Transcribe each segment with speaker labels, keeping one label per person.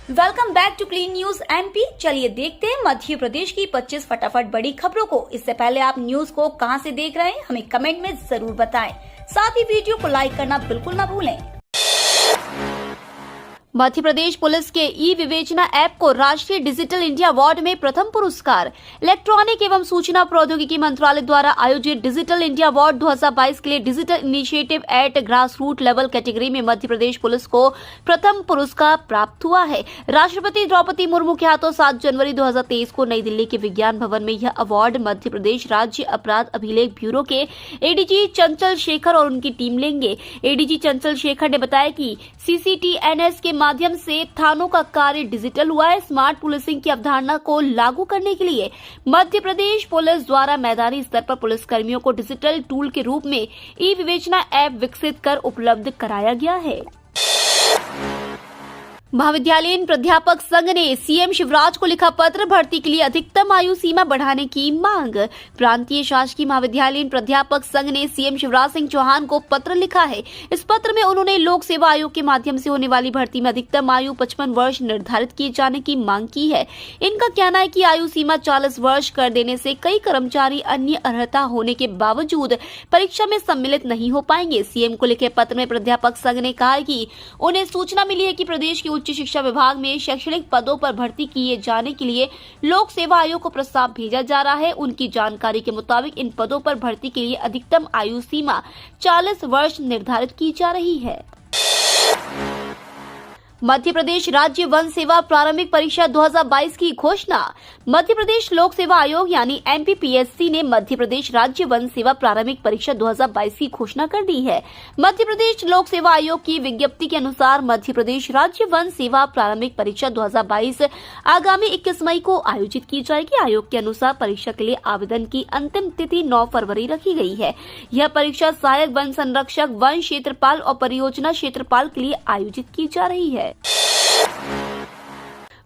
Speaker 1: Welcome back to clean news MP. चलिए देखते हैं मध्य प्रदेश की 25 फटाफट बड़ी खबरों को। इससे पहले आप न्यूज को कहां से देख रहे हैं हमें कमेंट में जरूर बताएं। साथ ही वीडियो को लाइक करना बिल्कुल ना भूलें। मध्य प्रदेश पुलिस के ई विवेचना ऐप को राष्ट्रीय डिजिटल इंडिया अवार्ड में प्रथम पुरस्कार। इलेक्ट्रॉनिक एवं सूचना प्रौद्योगिकी मंत्रालय द्वारा आयोजित डिजिटल इंडिया अवार्ड 2022 के लिए digital initiative at grass root level category में मध्य प्रदेश पुलिस को प्रथम पुरस्कार प्राप्त हुआ है। राष्ट्रपति द्रौपदी मुर्मू के हाथों 7 जनवरी 2023 को नई दिल्ली के विज्ञान भवन में यह अवार्ड मध्य प्रदेश राज्य अपराध अभिलेख ब्यूरो के एडीजी चंचल शेखर और उनकी टीम लेंगे। एडीजी चंचल शेखर ने बताया कि सीसीटीएनएस के माध्यम से थानों का कार्य डिजिटल हुआ है। स्मार्ट पुलिसिंग की अवधारणा को लागू करने के लिए मध्य प्रदेश पुलिस द्वारा मैदानी स्तर पर पुलिसकर्मियों को डिजिटल टूल के रूप में ई विवेचना ऐप विकसित कर उपलब्ध कराया गया है। महाविद्यालयीन प्राध्यापक संघ ने सीएम शिवराज को लिखा पत्र, भर्ती के लिए अधिकतम आयु सीमा बढ़ाने की मांग। प्रांतीय शासकीय महाविद्यालयीन प्राध्यापक संघ ने सीएम शिवराज सिंह चौहान को पत्र लिखा है। इस पत्र में उन्होंने लोक सेवा आयोग के माध्यम से होने वाली भर्ती में अधिकतम आयु 55 वर्ष निर्धारित किए जाने की मांग की है। इनका कहना है कि आयु सीमा 40 वर्ष कर देने से कई कर्मचारी अन्य अर्हता होने के बावजूद परीक्षा में सम्मिलित नहीं हो पाएंगे। सीएम को लिखे पत्र में प्राध्यापक संघ ने कहा है कि उन्हें सूचना मिली है कि प्रदेश की उच्च शिक्षा विभाग में शैक्षणिक पदों पर भर्ती किए जाने के लिए लोक सेवा आयोग को प्रस्ताव भेजा जा रहा है। उनकी जानकारी के मुताबिक इन पदों पर भर्ती के लिए अधिकतम आयु सीमा 40 वर्ष निर्धारित की जा रही है। मध्य प्रदेश राज्य वन सेवा प्रारंभिक परीक्षा 2022 की घोषणा। मध्य प्रदेश लोक सेवा आयोग यानी एमपीपीएससी ने मध्य प्रदेश राज्य वन सेवा प्रारंभिक परीक्षा 2022 की घोषणा कर दी है। मध्य प्रदेश लोक सेवा आयोग की विज्ञप्ति के अनुसार मध्य प्रदेश राज्य वन सेवा प्रारंभिक परीक्षा 2022 आगामी 21 मई को आयोजित की जाएगी। आयोग के अनुसार परीक्षा के लिए आवेदन की अंतिम तिथि 9 फरवरी रखी गई है। यह परीक्षा सहायक वन संरक्षक, वन क्षेत्रपाल और परियोजना क्षेत्रपाल के लिए आयोजित की जा रही है।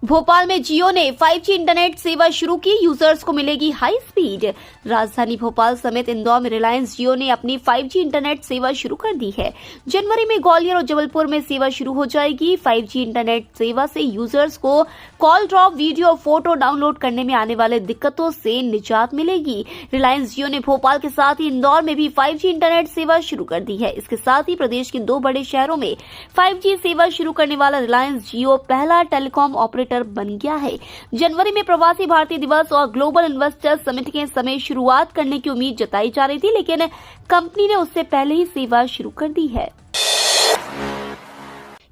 Speaker 1: भोपाल में जियो ने 5G इंटरनेट सेवा शुरू की, यूजर्स को मिलेगी हाई स्पीड। राजधानी भोपाल समेत इंदौर में रिलायंस जियो ने अपनी 5G इंटरनेट सेवा शुरू कर दी है। जनवरी में ग्वालियर और जबलपुर में सेवा शुरू हो जाएगी। 5G इंटरनेट सेवा से यूजर्स को कॉल ड्रॉप, वीडियो और फोटो डाउनलोड करने में आने वाले दिक्कतों से निजात मिलेगी। रिलायंस जियो ने भोपाल के साथ ही इंदौर में भी 5G इंटरनेट सेवा शुरू कर दी है। इसके साथ ही प्रदेश के 2 बड़े शहरों में 5G सेवा शुरू करने वाला रिलायंस जियो पहला टेलीकॉम ऑपरेटर बन गया है। जनवरी में प्रवासी भारतीय दिवस और ग्लोबल इन्वेस्टर समिट के समय शुरुआत करने की उम्मीद जताई जा रही थी, लेकिन कंपनी ने उससे पहले ही सेवा शुरू कर दी है।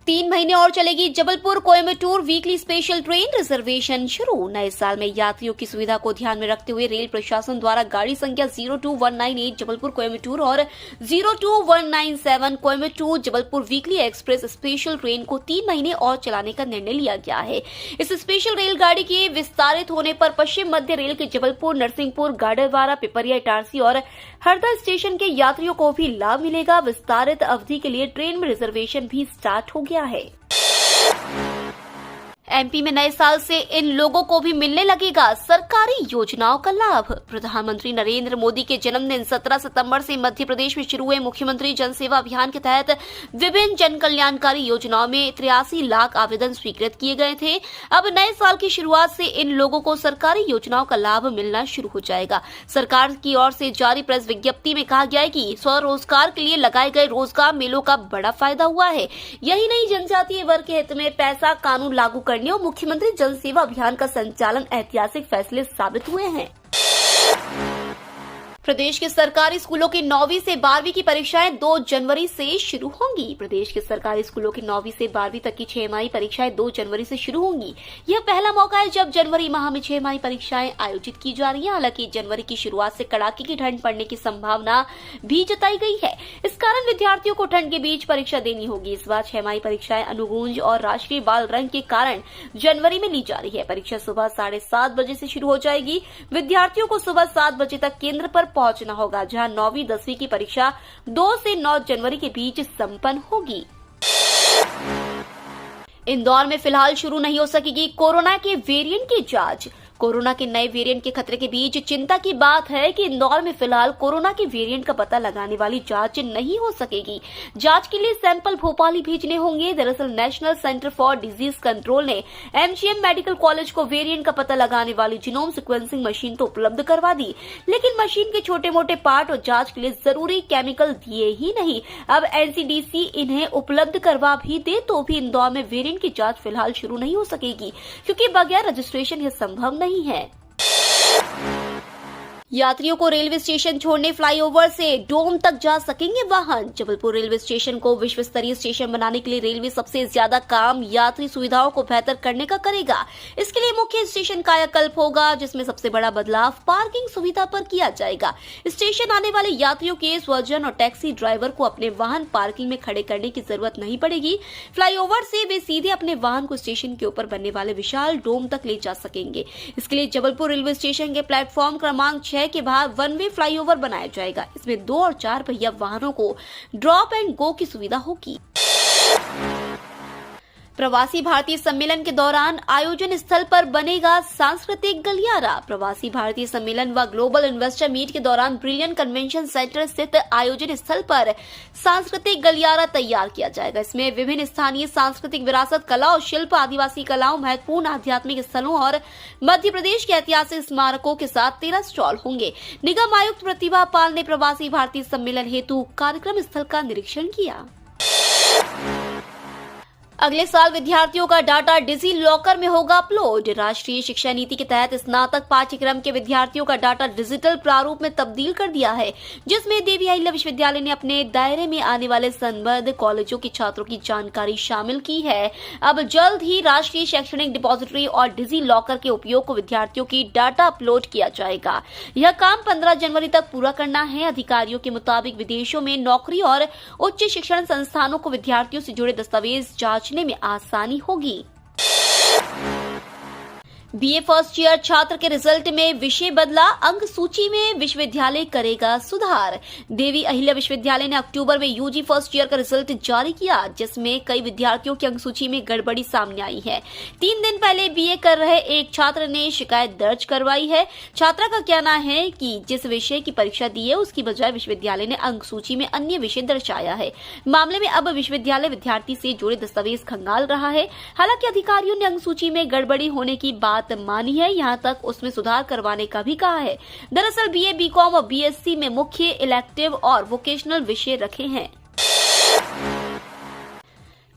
Speaker 1: 3 महीने और चलेगी Jabalpur Coimbatore weekly special train, reservation शुरू। नए साल में यात्रियों की सुविधा को ध्यान में रखते हुए रेल प्रशासन द्वारा गाड़ी संख्या 02198 जबलपुर कोयम्बटूर और 02197 Coimbatore Jabalpur weekly express special train को 3 महीने और चलाने का निर्णय लिया गया है। इस स्पेशल रेलगाड़ी के विस्तारित होने पर पश्चिम मध्य रेल के जबलपुर, नरसिंहपुर, गाडरवारा, पिपरिया, इटारसी और हरदा स्टेशन के यात्रियों को भी लाभ मिलेगा। विस्तारित अवधि के लिए ट्रेन में रिजर्वेशन भी स्टार्ट हो गया है। एमपी में नए साल से इन लोगों को भी मिलने लगेगा सरकारी योजनाओं का लाभ। प्रधानमंत्री नरेंद्र मोदी के जन्मदिन 17 सितंबर से मध्य प्रदेश में शुरू हुए मुख्यमंत्री जन सेवा अभियान के तहत विभिन्न जन कल्याणकारी योजनाओं में 83 लाख आवेदन स्वीकृत किए गए थे। अब नए साल की शुरुआत से इन लोगों को सरकारी योजनाओं का लाभ मिलना शुरू हो जाएगा। सरकार की ओर से जारी प्रेस विज्ञप्ति में कहा गया है कि स्वरोजगार के लिए लगाए गए रोजगार मेलों का बड़ा फायदा हुआ है। यही नहीं, जनजातीय वर्ग के हित में पैसा कानून लागू करने और मुख्यमंत्री जन सेवा अभियान का संचालन ऐतिहासिक फैसले साबित हुए हैं। प्रदेश के सरकारी स्कूलों की 9वीं से 12वीं की परीक्षाएं 2 जनवरी से शुरू होंगी। प्रदेश के सरकारी स्कूलों की 9वीं से 12वीं तक की 6 माही परीक्षाएं 2 जनवरी से शुरू होंगी। यह पहला मौका है जब जनवरी माह में 6 माही परीक्षाएं आयोजित की जा रही हैं। हालांकि जनवरी की शुरुआत से कड़ाके की ठंड पड़ने की संभावना भी जताई गई है। इस कारण विद्यार्थियों को ठंड के बीच परीक्षा देनी होगी। इस बार 6 माही परीक्षाएं अनुगूंज और राष्ट्रीय बाल रंग के कारण जनवरी में ली जा रही है। परीक्षा सुबह 7:30 बजे से शुरू हो जाएगी। विद्यार्थियों को सुबह 7 बजे तक केंद्र पर पहुंचना होगा, जहां 9वीं 10वीं की परीक्षा 2 से 9 जनवरी के बीच संपन्न होगी। इंदौर में फिलहाल शुरू नहीं हो सकेगी कोरोना के वेरिएंट की जांच। कोरोना के नए वेरिएंट के खतरे के बीच चिंता की बात है कि इंदौर में फिलहाल कोरोना के वेरिएंट का पता लगाने वाली जांच नहीं हो सकेगी। जांच के लिए सैंपल भोपाल ही भेजने होंगे। दरअसल national centre for disease control ने एमजीएम मेडिकल कॉलेज को वेरिएंट का पता लगाने वाली जीनोम सीक्वेंसिंग मशीन तो उपलब्ध करवा दी, लेकिन मशीन के छोटे मोटे पार्ट और जांच के लिए जरूरी केमिकल दिए ही नहीं। अब एनसीडीसी इन्हें उपलब्ध करवा भी दे तो भी इंदौर में वेरिएंट की जांच फिलहाल शुरू नहीं हो सकेगी, क्योंकि बगैर रजिस्ट्रेशन यह संभव नहीं है। यात्रियों को रेलवे स्टेशन छोड़ने फ्लाईओवर से डोम तक जा सकेंगे वाहन। जबलपुर रेलवे स्टेशन को विश्व स्तरीय स्टेशन बनाने के लिए रेलवे सबसे ज्यादा काम यात्री सुविधाओं को बेहतर करने का करेगा। इसके लिए मुख्य स्टेशन कायाकल्प होगा, जिसमें सबसे बड़ा बदलाव पार्किंग सुविधा पर किया जाएगा। स्टेशन आने वाले यात्रियों के स्वजन और टैक्सी ड्राइवर को अपने वाहन पार्किंग में खड़े करने की जरूरत नहीं पड़ेगी। फ्लाईओवर से वे सीधे अपने वाहन को स्टेशन के ऊपर बनने वाले विशाल डोम तक ले जा सकेंगे। इसके लिए जबलपुर रेलवे स्टेशन के प्लेटफॉर्म क्रमांक 6 के बाहर वन वे फ्लाईओवर बनाया जाएगा। इसमें 2 और 4 पहिया वाहनों को ड्रॉप एंड गो की सुविधा होगी। प्रवासी भारतीय सम्मेलन के दौरान आयोजन स्थल पर बनेगा सांस्कृतिक गलियारा। प्रवासी भारतीय सम्मेलन व ग्लोबल इन्वेस्टर मीट के दौरान ब्रिलियंट कन्वेंशन सेंटर स्थित आयोजन स्थल पर सांस्कृतिक गलियारा तैयार किया जाएगा। इसमें विभिन्न स्थानीय सांस्कृतिक विरासत, कला और शिल्प, आदिवासी कलाओं, महत्वपूर्ण आध्यात्मिक स्थलों और मध्य प्रदेश के ऐतिहासिक स्मारकों के साथ 13 स्टॉल होंगे। निगम आयुक्त प्रतिभा पाल ने प्रवासी भारतीय सम्मेलन हेतु कार्यक्रम स्थल का निरीक्षण किया। अगले साल विद्यार्थियों का डाटा डिजी लॉकर में होगा अपलोड। राष्ट्रीय शिक्षा नीति के तहत स्नातक पाठ्यक्रम के विद्यार्थियों का डाटा डिजिटल प्रारूप में तब्दील कर दिया है, जिसमें देवी अहिल्या विश्वविद्यालय ने अपने दायरे में आने वाले संबद्ध कॉलेजों के छात्रों की जानकारी शामिल की है। अब जल्द ही राष्ट्रीय शैक्षणिक डिपॉजिटरी और डिजी लॉकर के उपयोग को विद्यार्थियों की डाटा अपलोड किया जाएगा। यह काम 15 जनवरी तक पूरा करना है। अधिकारियों के मुताबिक विदेशों में नौकरी और उच्च शिक्षण संस्थानों को विद्यार्थियों से जुड़े दस्तावेज जांच में आसानी होगी। बीए फर्स्ट ईयर छात्र के रिजल्ट में विषय बदला, अंक सूची में विश्वविद्यालय करेगा सुधार। देवी अहिल्या विश्वविद्यालय ने अक्टूबर में यूजी फर्स्ट ईयर का रिजल्ट जारी किया, जिसमें कई विद्यार्थियों की अंक सूची में गड़बड़ी सामने आई है। 3 दिन पहले बीए कर रहे एक छात्र ने शिकायत दर्ज करवाई है। छात्रा का कहना है कि जिस विषय की परीक्षा दी है उसकी बजाय विश्वविद्यालय ने अंक सूची में अन्य विषय दर्शाया है। मामले में अब विश्वविद्यालय विद्यार्थी से जुड़े दस्तावेज खंगाल रहा है। हालांकि अधिकारियों ने अंक सूची में गड़बड़ी होने की बात मानी है, यहां तक उसमें सुधार करवाने का भी कहा है। दरअसल बीए, बीकॉम और बीएससी में मुख्य इलेक्टिव और वोकेशनल विषय रखे हैं।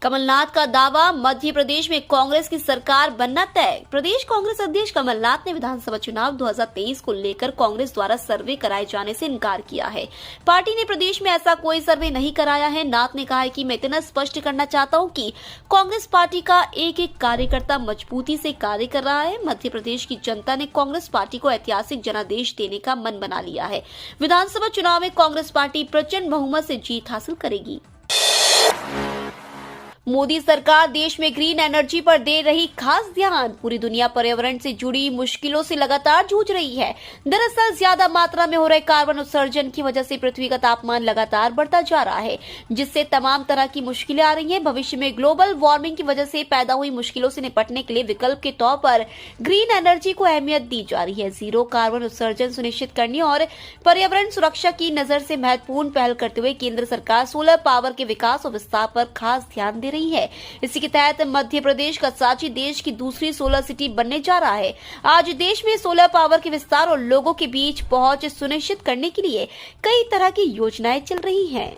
Speaker 1: कमलनाथ का दावा, मध्य प्रदेश में कांग्रेस की सरकार बनना तय। प्रदेश कांग्रेस अध्यक्ष कमलनाथ ने विधानसभा चुनाव 2023 को लेकर कांग्रेस द्वारा सर्वे कराए जाने से इनकार किया है। पार्टी ने प्रदेश में ऐसा कोई सर्वे नहीं कराया है। नाथ ने कहा है कि मैं इतना स्पष्ट करना चाहता हूं कि कांग्रेस पार्टी का एक एक कार्यकर्ता मजबूती से कार्य कर रहा है। मध्य प्रदेश की जनता ने कांग्रेस पार्टी को ऐतिहासिक जनादेश देने का मन बना लिया है। विधानसभा चुनाव में कांग्रेस पार्टी प्रचंड बहुमत से जीत हासिल करेगी। मोदी सरकार देश में ग्रीन एनर्जी पर दे रही खास ध्यान। पूरी दुनिया पर्यावरण से जुड़ी मुश्किलों से लगातार जूझ रही है। दरअसल ज्यादा मात्रा में हो रहे कार्बन उत्सर्जन की वजह से पृथ्वी का तापमान लगातार बढ़ता जा रहा है, जिससे तमाम तरह की मुश्किलें आ रही हैं। भविष्य में ग्लोबल वार्मिंग की वजह से पैदा हुई मुश्किलों से निपटने के लिए विकल्प के तौर पर ग्रीन एनर्जी को अहमियत दी जा रही है। जीरो कार्बन उत्सर्जन सुनिश्चित करने और पर्यावरण सुरक्षा की नजर से महत्वपूर्ण पहल करते हुए केंद्र सरकार सोलर पावर के विकास और विस्तार पर खास ध्यान दे रही है। इसी के तहत मध्य प्रदेश का सांची देश की दूसरी सोलर सिटी बनने जा रहा है। आज देश में सोलर पावर के विस्तार और लोगों के बीच पहुंच सुनिश्चित करने के लिए कई तरह की योजनाएं चल रही हैं।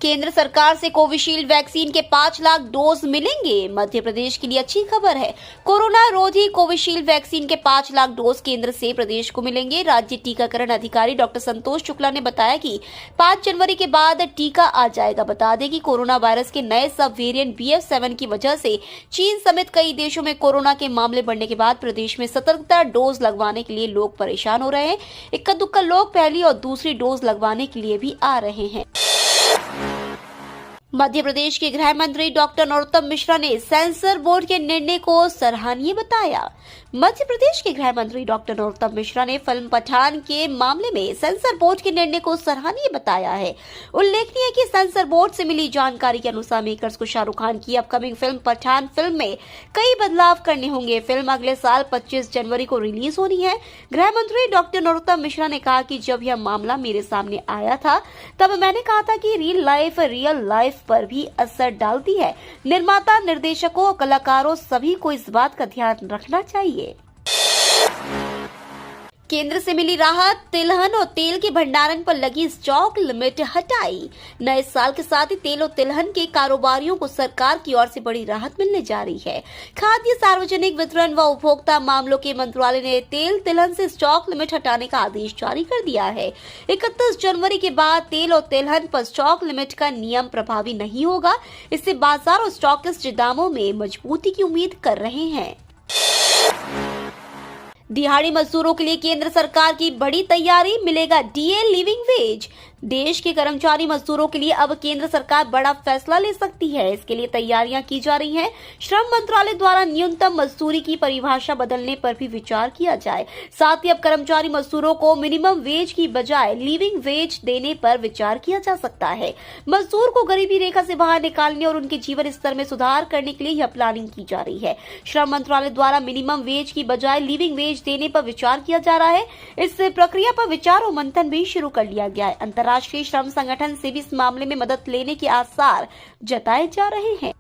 Speaker 1: केंद्र सरकार से कोविशील्ड वैक्सीन के 5 लाख डोज मिलेंगे। मध्य प्रदेश के लिए अच्छी खबर है। कोरोना रोधी कोविशील्ड वैक्सीन के 5 लाख डोज केंद्र से प्रदेश को मिलेंगे। राज्य टीकाकरण अधिकारी डॉक्टर संतोष शुक्ला ने बताया कि 5 जनवरी के बाद टीका आ जाएगा। बता दें कि कोरोना वायरस के नए सब वेरिएंट BF7 की वजह से चीन समेत कई देशों में कोरोना के मामले बढ़ने के बाद प्रदेश में सतर्कता डोज लगवाने के लिए लोग परेशान हो रहे हैं। इक्का दुक्का लोग पहली और दूसरी डोज लगवाने के लिए भी आ रहे हैं। मध्य प्रदेश के गृह मंत्री डॉक्टर नरोत्तम मिश्रा ने सेंसर बोर्ड के निर्णय को सराहनीय बताया। मध्य प्रदेश के गृह मंत्री डॉक्टर नरोत्तम मिश्रा ने फिल्म पठान के मामले में सेंसर बोर्ड के निर्णय को सराहनीय बताया है। उल्लेखनीय है कि सेंसर बोर्ड से मिली जानकारी के अनुसार मेकर्स को शाहरुख खान की अपकमिंग फिल्म पठान फिल्म में कई बदलाव करने होंगे। फिल्म अगले साल 25 जनवरी को रिलीज होनी है। गृह मंत्री डॉक्टर नरोत्तम मिश्रा ने कहा कि जब यह मामला मेरे सामने आया था तब मैंने कहा था कि रियल लाइफ पर भी असर डालती है। निर्माता, निर्देशकों, कलाकारों सभी को इस बात का ध्यान रखना चाहिए। केंद्र से मिली राहत, तिलहन और तेल के भंडारण पर लगी स्टॉक लिमिट हटाई। नए साल के साथ ही तेल और तिलहन के कारोबारियों को सरकार की ओर से बड़ी राहत मिलने जा रही है। खाद्य, सार्वजनिक वितरण व उपभोक्ता मामलों के मंत्रालय ने तेल तिलहन से स्टॉक लिमिट हटाने का आदेश जारी कर दिया है। 31 जनवरी के बाद तेल और तिलहन पर स्टॉक लिमिट का नियम प्रभावी नहीं होगा। इससे बाजार और स्टॉकिस्ट दामों में मजबूती की उम्मीद कर रहे हैं। दिहाड़ी मजदूरों के लिए केंद्र सरकार की बड़ी तैयारी, मिलेगा डीए लिविंग वेज। देश के कर्मचारी मजदूरों के लिए अब केंद्र सरकार बड़ा फैसला ले सकती है। इसके लिए तैयारियां की जा रही हैं। श्रम मंत्रालय द्वारा न्यूनतम मजदूरी की परिभाषा बदलने पर भी विचार किया जाए। साथ ही अब कर्मचारी मजदूरों को मिनिमम वेज की बजाय लिविंग वेज देने पर विचार किया जा सकता है। मजदूर को गरीबी रेखा से बाहर निकालने और उनके जीवन स्तर में सुधार करने के लिए यह प्लानिंग की जा रही है। श्रम मंत्रालय द्वारा मिनिमम वेज की बजाय लिविंग वेज देने पर विचार किया जा रहा है। इस प्रक्रिया पर विचार और मंथन भी शुरू कर लिया गया है। अंतर्राष्ट्रीय श्रम संगठन से भी इस मामले में मदद लेने के आसार जताए जा रहे हैं।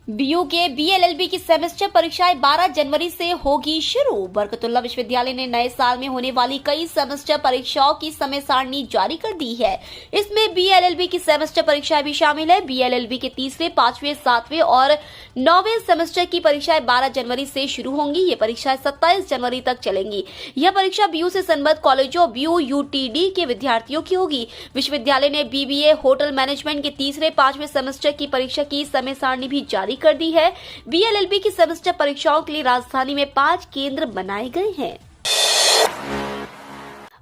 Speaker 1: बीयू के बीएलएलबी की सेमेस्टर परीक्षाएं 12 जनवरी से होगी शुरू। बरकतुल्लाह विश्वविद्यालय ने नए साल में होने वाली कई सेमेस्टर परीक्षाओं की समय सारणी जारी कर दी है। इसमें बीएलएलबी की सेमेस्टर परीक्षाएं भी शामिल है। बीएलएलबी के तीसरे, 5वें, 7वें और 9वें सेमेस्टर की परीक्षाएं 12 जनवरी से शुरू होंगी। ये परीक्षाएं 27 जनवरी तक चलेंगी। यह परीक्षा बीयू से संबद्ध कॉलेजों बीयू यूटीडी के विद्यार्थियों की होगी। विश्वविद्यालय ने बीबीए होटल मैनेजमेंट के तीसरे, 5वें सेमेस्टर की परीक्षा की समय सारणी भी जारी कर दी है। बीएलएलबी की सेमेस्टर परीक्षाओं के लिए राजधानी में 5 केंद्र बनाए गए हैं।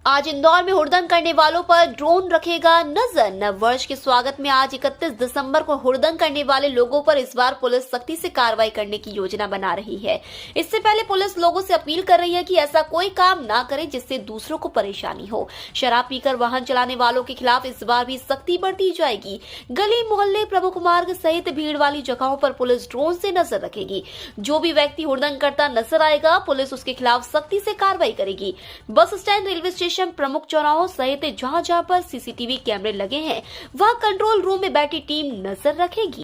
Speaker 1: आज इंदौर में हुड़दंग करने वालों पर ड्रोन रखेगा नजर। नव वर्ष के स्वागत में आज 31 दिसंबर को हुड़दंग करने वाले लोगों पर इस बार पुलिस सख्ती से कार्रवाई करने की योजना बना रही है। इससे पहले पुलिस लोगों से अपील कर रही है कि ऐसा कोई काम ना करें जिससे दूसरों को परेशानी हो। शराब पीकर वाहन चलाने वालों के खिलाफ इस बार भी सख्ती बरती जाएगी। गली, मोहल्ले, प्रमुख मार्ग सहित भीड़ वाली जगहों पर पुलिस ड्रोन से नजर रखेगी। जो भी व्यक्ति हुड़दंग करता नजर आएगा, पुलिस उसके खिलाफ सख्ती से कार्रवाई करेगी। बस स्टैंड, रेलवे स्टेशन, प्रमुख चौराहों सहित जहां जहां पर सीसीटीवी कैमरे लगे हैं वहां कंट्रोल रूम में बैठी टीम नजर रखेगी।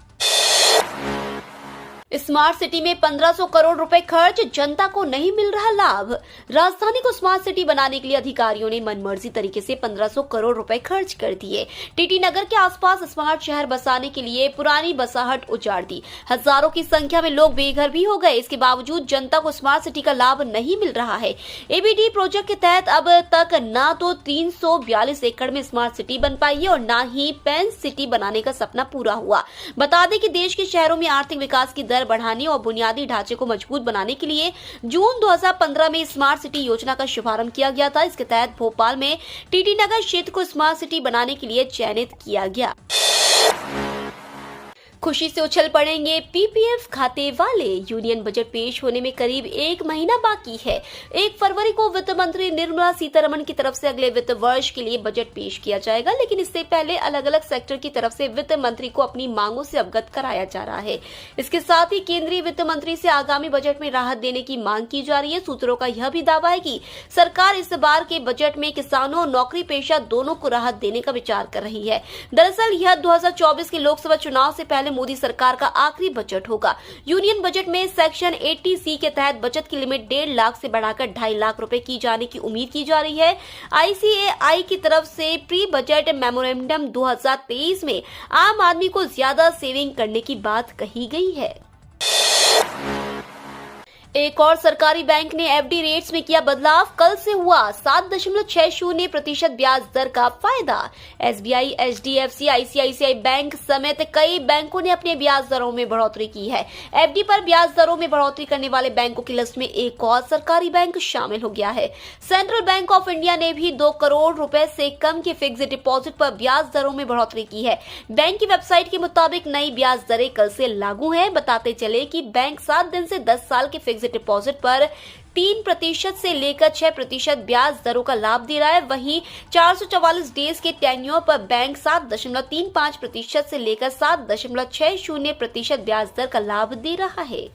Speaker 1: स्मार्ट सिटी में 1500 करोड़ रुपए खर्च, जनता को नहीं मिल रहा लाभ। राजधानी को स्मार्ट सिटी बनाने के लिए अधिकारियों ने मनमर्जी तरीके से 1500 करोड़ रुपए खर्च कर दिए। टीटी नगर के आसपास स्मार्ट शहर बसाने के लिए पुरानी बसाहट उजाड़ दी। हजारों की संख्या में लोग बेघर भी हो गए। इसके बावजूद जनता को स्मार्ट सिटी का लाभ नहीं मिल रहा है। एबीडी प्रोजेक्ट के तहत अब तक न तो 342 एकड़ में स्मार्ट सिटी बन पाई है और न ही पेन सिटी बनाने का सपना पूरा हुआ। बता दें कि देश के शहरों में आर्थिक विकास की बढ़ाने और बुनियादी ढांचे को मजबूत बनाने के लिए जून 2015 में स्मार्ट सिटी योजना का शुभारंभ किया गया था। इसके तहत भोपाल में टीटी नगर क्षेत्र को स्मार्ट सिटी बनाने के लिए चयनित किया गया। खुशी से उछल पड़ेंगे पीपीएफ खाते वाले। यूनियन बजट पेश होने में करीब 1 महीना बाकी है। 1 फरवरी को वित्त मंत्री निर्मला सीतारमण की तरफ से अगले वित्त वर्ष के लिए बजट पेश किया जाएगा, लेकिन इससे पहले अलग अलग सेक्टर की तरफ से वित्त मंत्री को अपनी मांगों से अवगत कराया जा रहा है। इसके साथ ही केंद्रीय वित्त मंत्री से आगामी बजट में राहत देने की मांग की जा रही है। सूत्रों का यह भी दावा है कि सरकार इस बार के बजट में किसानों और नौकरी पेशा दोनों को राहत देने का विचार कर रही है। दरअसल यह 2024 के लोकसभा चुनाव से पहले मोदी सरकार का आखिरी बजट होगा। यूनियन बजट में सेक्शन 80C के तहत बचत की लिमिट 1.5 लाख से बढ़ाकर 2.5 लाख रुपए की जाने की उम्मीद की जा रही है। ICAI की तरफ से प्री बजट मेमोरेंडम 2023 में आम आदमी को ज्यादा सेविंग करने की बात कही गई है। एक और सरकारी बैंक ने एफडी रेट्स में किया बदलाव। कल से हुआ 7.60% ब्याज दर का फायदा। एसबीआई, एचडीएफसी, आईसीआईसीआई बैंक समेत कई बैंकों ने अपने ब्याज दरों में बढ़ोतरी की है। एफडी पर ब्याज दरों में बढ़ोतरी करने वाले बैंकों की लिस्ट में एक और सरकारी बैंक शामिल हो गया है। सेंट्रल बैंक ऑफ इंडिया ने भी 2 करोड़ रुपए से कम के फिक्स्ड डिपॉजिट पर ब्याज दरों में बढ़ोतरी की है। बैंक की वेबसाइट के मुताबिक नई ब्याज दरें कल से लागू हैं। बताते चले कि बैंक 7 दिन से 10 साल के फिक्स्ड डिपॉजिट पर 3% से लेकर 6% ब्याज दरों का लाभ दे रहा है। वहीं 444 डेज के टेन्योर पर बैंक 7.35% से लेकर 7.60% ब्याज दर का लाभ दे रहा है।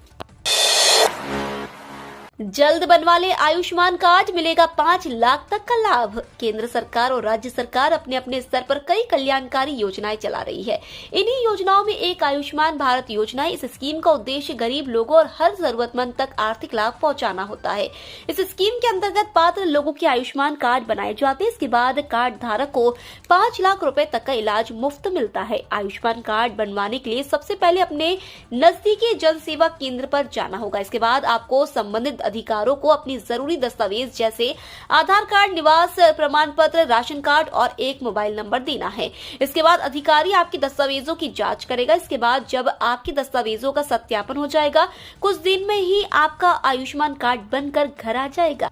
Speaker 1: जल्द बनवा ले आयुष्मान कार्ड, मिलेगा 5 लाख तक का लाभ। केंद्र सरकार और राज्य सरकार अपने अपने स्तर पर कई कल्याणकारी योजनाएं चला रही है। इन्हीं योजनाओं में एक आयुष्मान भारत योजना है। इस स्कीम का उद्देश्य गरीब लोगों और हर जरूरतमंद तक आर्थिक लाभ पहुंचाना होता है। इस स्कीम के अंतर्गत पात्र लोगों के आयुष्मान कार्ड बनाए जाते हैं। इसके बाद कार्ड धारक को 5 लाख रुपए तक का इलाज मुफ्त मिलता है। आयुष्मान कार्ड बनवाने के लिए सबसे पहले अपने नजदीकी जन सेवा केंद्र पर जाना होगा। इसके बाद आपको संबंधित अधिकारों को अपनी जरूरी दस्तावेज जैसे आधार कार्ड, निवास प्रमाण पत्र, राशन कार्ड और एक मोबाइल नंबर देना है। इसके बाद अधिकारी आपके दस्तावेजों की जांच करेगा। इसके बाद जब आपके दस्तावेजों का सत्यापन हो जाएगा, कुछ दिन में ही आपका आयुष्मान कार्ड बनकर घर आ जाएगा।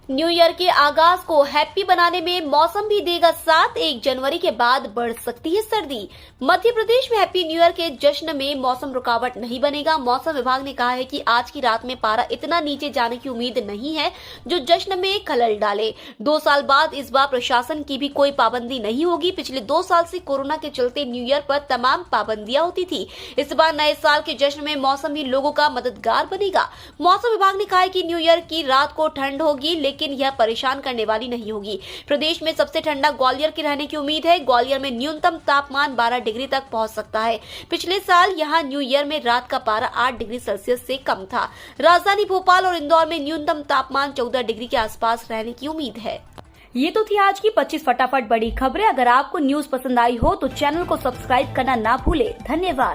Speaker 1: न्यू ईयर के आगाज को हैप्पी बनाने में मौसम भी देगा साथ। 1 जनवरी के बाद बढ़ सकती है सर्दी। मध्य प्रदेश में हैप्पी न्यू ईयर के जश्न में मौसम रुकावट नहीं बनेगा। मौसम विभाग ने कहा है कि आज की रात में पारा इतना नीचे जाने की उम्मीद नहीं है जो जश्न में खलल डाले। 2 साल बाद इस बार प्रशासन की भी कोई पाबंदी नहीं होगी। पिछले 2 साल से कोरोना के चलते न्यू ईयर पर तमाम पाबंदियां होती थी। इस बार नए साल के जश्न में मौसम ही लोगों का मददगार बनेगा। मौसम विभाग ने कहा है कि न्यू ईयर की रात को ठंड होगी, लेकिन यह परेशान करने वाली नहीं होगी। प्रदेश में सबसे ठंडा ग्वालियर की रहने की उम्मीद है। ग्वालियर में न्यूनतम तापमान 12 डिग्री तक पहुंच सकता है। पिछले साल यहां न्यू ईयर में रात का पारा 8 डिग्री सेल्सियस से कम था। राजधानी भोपाल और इंदौर में न्यूनतम तापमान 14 डिग्री के आसपास रहने की उम्मीद है। ये तो थी आज की 25 फटाफट बड़ी खबरें। अगर आपको न्यूज पसंद आई हो तो चैनल को सब्सक्राइब करना ना भूले। धन्यवाद।